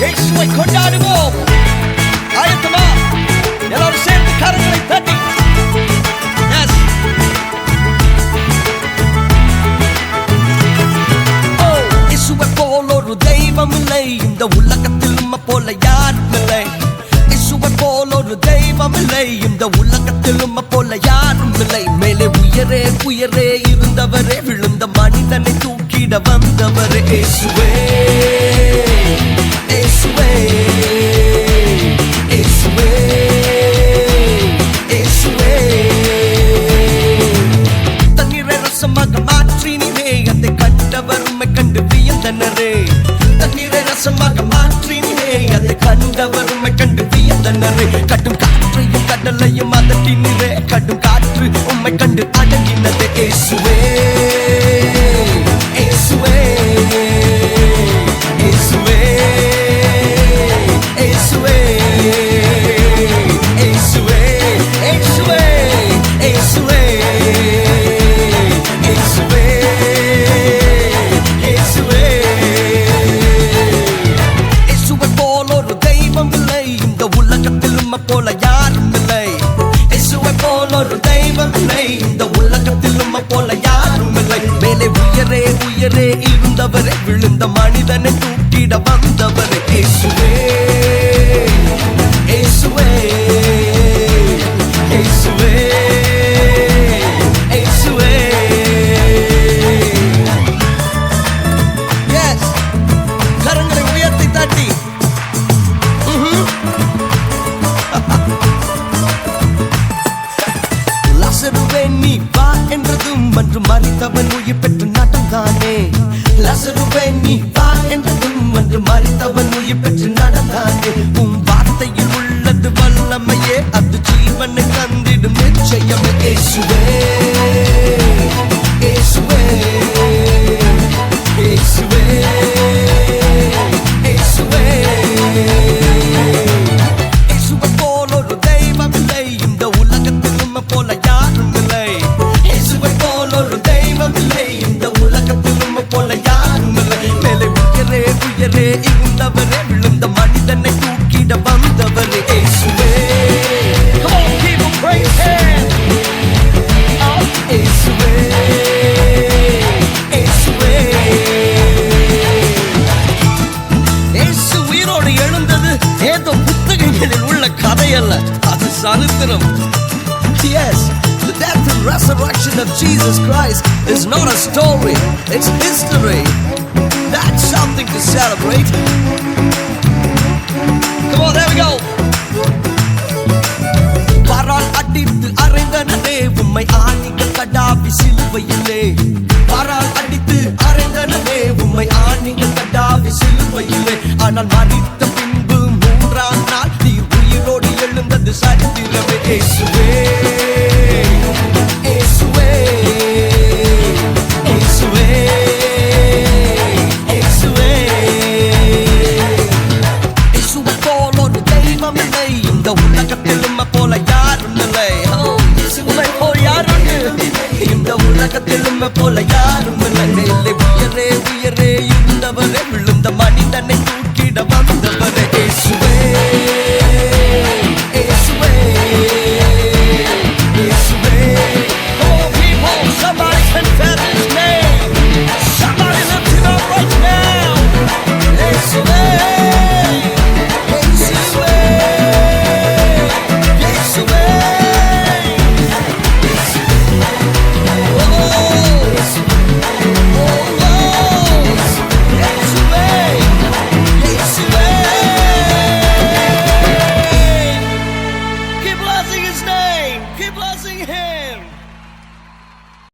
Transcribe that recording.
இயேசுவை கொண்டாடுவோம். ஆயத்தமா? எல்லாரும் சேர்ந்து கரங்களை தட்டி. Yes. இயேசுவை போல் ஒரு தெய்வம் இல்லை இந்த உலகத்தில், உம்மை போல யாரும் இல்லை. இயேசுவை போல் ஒரு தெய்வம் இல்லை இந்த உலகத்தில், உம்மை போல யாரும் இல்லை. மேலே உயரே உயரே இருந்தவரே, விழுந்த மனிதனை தூக்கிட வந்தவரே. இயேசுவே இயேசுவே இயேசுவே இயேசுவே. தண்ணீரை ரசமாக மாற்றினீரே, அதை கண்டவர் உம்மை கண்டு வியந்தனரே. தண்ணீரை ரசமாக மாற்றினீரே, அதை கண்டவர் உம்மை கண்டு வியந்தனரே. கடும் காற்றையும் கடலையும் அதட்டினீரே, கடும் காற்று உம்மை கண்டு அடங்கினதே. இயேசுவே இயேசுவே இயேசுவே இயேசுவே இயேசுவே இயேசுவே இயேசுவே இயேசுவே இயேசுவே. இயேசுவை போல் ஒரு தெய்வம் இல்லை இந்த உலகத்தில், உம்மை போல யாரும் இல்லை. இயேசுவை போல் ஒரு தெய்வம் இல்லை இந்த உலகத்தில், உம்மை போல யாரும் இல்லை. மேலே உயரே உயரே இருந்தவரே, விழுந்த மனிதனை தூக்கிட வந்தவரே. இயேசுவே இயேசுவே இயேசுவே இயேசுவே. Yes. கரங்களை உயர்த்தி தட்டி. லாசருவே நீ வா என்றதும் அன்று மரித்தவன் உயிர் பெற்று நடந்தானே. லாசருவே நீ வா என்றதும் அன்று மரித்தவன் உயிர் பெற்று நடந்தானே. உன் வார்த்தையில் உள்ளது வல்லமையே, அது ஜீவனை தந்திடும் நிச்சயமே. இயேசுவே இயேசுவே இயேசுவே இயேசுவே. இயேசுவை போல் ஒரு தெய்வம் இல்லை இந்த உலகத்தில், உம்மை போல யாரும் இல்லை. இயேசுவை போல் ஒரு தெய்வம் இல்லை இந்த உலகத்தில், உம்மை போல யாரும் இல்லை. மேலே உயரே உயரே இருந்தவரே, விழுந்த மனிதனை தூக்கிட வந்தவரே. இயேசுவே. Come on people, praise him. Oh, இயேசுவே இயேசுவே. இயேசு உயிரோடு எழுந்தது ஏதோ புத்தகங்களில் உள்ள கதை அல்ல, அது சரித்திரம். Yes, the death and resurrection of Jesus Christ is not a story, it's history. That's something to celebrate. Come on, there we go. பாரால் அடித்து அறைந்தனரே, உம்மை ஆணிகள் கடாவி சிலுவையிலே. பாரால் அடித்து அறைந்தனரே, உம்மை ஆணிகள் கடாவி சிலுவையிலே. ஆனால் மரித்த பின்பு மூன்றாம் நாள் நீர் உயிரோடு எழுந்தது சரித்திரமே. இயேசுவே இயேசுவே இயேசுவே இயேசுவே. இயேசுவை போல் ஒரு தெய்வம் இல்லை இந்த உலகத்தில், உம்மை போல யாரும் இல்லை. இயேசுவை போல் யாரும் இல்லை இந்த உலகத்தில், உம்மை போல யாரும் இல்லை.